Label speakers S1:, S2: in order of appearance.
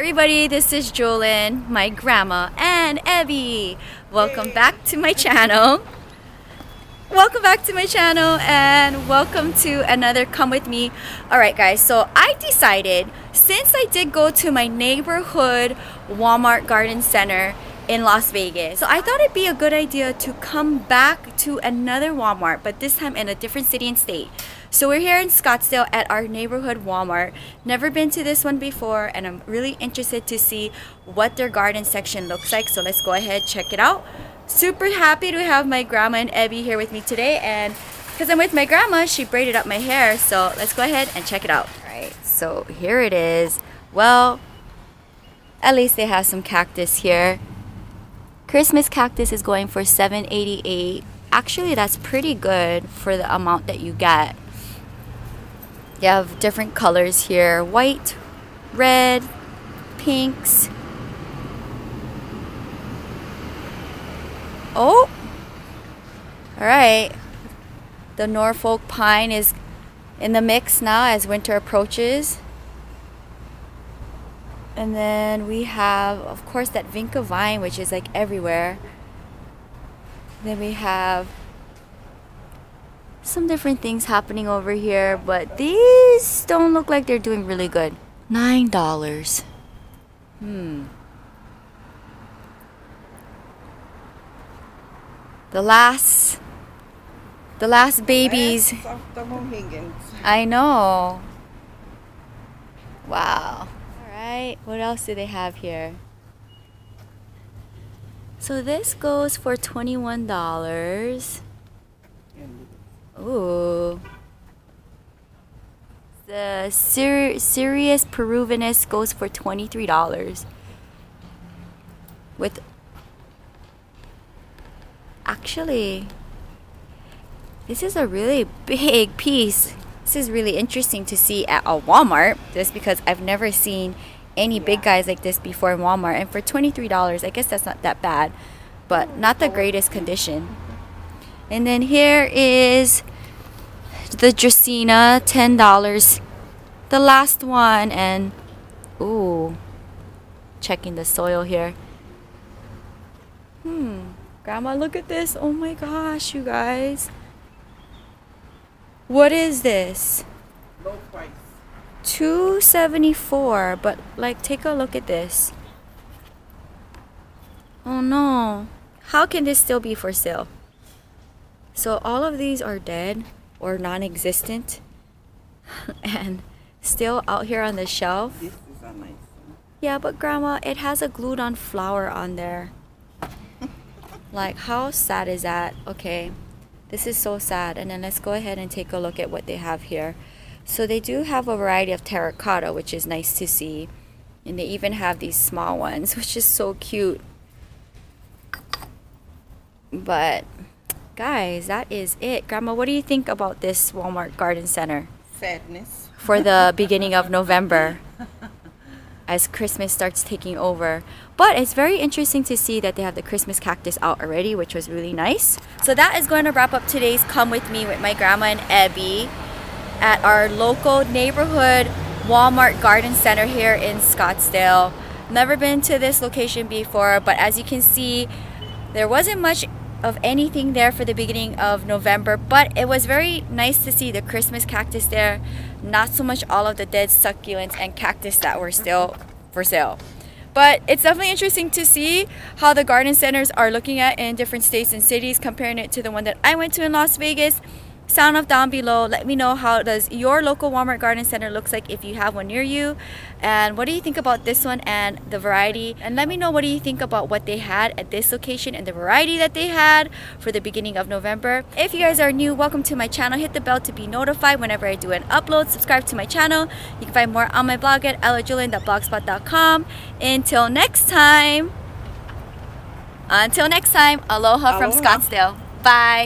S1: everybody, this is Jewelyn, my grandma, and Evie. Welcome back to my channel. Welcome back to my channel and welcome to another Come With Me. Alright guys, so I decided, since I did go to my neighborhood Walmart garden center in Las Vegas, so I thought it'd be a good idea to come back to another Walmart, but this time in a different city and state. So we're here in Scottsdale at our neighborhood Walmart. Never been to this one before and I'm really interested to see what their garden section looks like. So let's go ahead, check it out. Super happy to have my grandma and Evie here with me today, and because I'm with my grandma, she braided up my hair. So let's go ahead and check it out. Alright, so here it is. Well, at least they have some cactus here. Christmas cactus is going for $7.88. Actually, that's pretty good for the amount that you get. You have different colors here: white, red, pinks. Oh, all right. The Norfolk pine is in the mix now as winter approaches. And then we have, of course, that Vinca vine, which is like everywhere. Then we have some different things happening over here, but these don't look like they're doing really good. $9. The last babies. I know. Wow. Alright, what else do they have here? So this goes for $21. Ooh. The Sirius Peruvinus goes for $23. With actually, this is a really big piece. This is really interesting to see at a Walmart, just because I've never seen any big guys like this before in Walmart. And for $23, I guess that's not that bad, but not the greatest condition. And then here is the Dracaena, $10. The last one. And ooh, checking the soil here. Grandma, look at this. Oh my gosh, you guys. What is this?
S2: Low price.
S1: $2.74, but like, take a look at this. Oh no. How can this still be for sale? So all of these are dead or non-existent and still out here on the shelf.
S2: This is a nice one.
S1: Yeah, but Grandma, it has a glued on flower on there. Like, how sad is that? Okay, this is so sad. And then let's go ahead and take a look at what they have here. So they do have a variety of terracotta, which is nice to see. And they even have these small ones, which is so cute. But guys, that is it. Grandma, what do you think about this Walmart garden center?
S2: Sadness.
S1: For the beginning of November, as Christmas starts taking over. But it's very interesting to see that they have the Christmas cactus out already, which was really nice. So that is going to wrap up today's Come With Me with my grandma and Evie at our local neighborhood Walmart garden center here in Scottsdale. Never been to this location before, but as you can see, there wasn't much of anything there for the beginning of November, but it was very nice to see the Christmas cactus there. Not so much all of the dead succulents and cactus that were still for sale. But it's definitely interesting to see how the garden centers are looking at in different states and cities, comparing it to the one that I went to in Las Vegas. Sound off down below. Let me know, how does your local Walmart garden center looks like if you have one near you, and what do you think about this one and the variety. And let me know, what do you think about what they had at this location and the variety that they had for the beginning of November. If you guys are new, welcome to my channel. Hit the bell to be notified whenever I do an upload. Subscribe to my channel. You can find more on my blog at ILOVEJEWELYN.blogspot.com. Until next time, aloha from Scottsdale. Bye.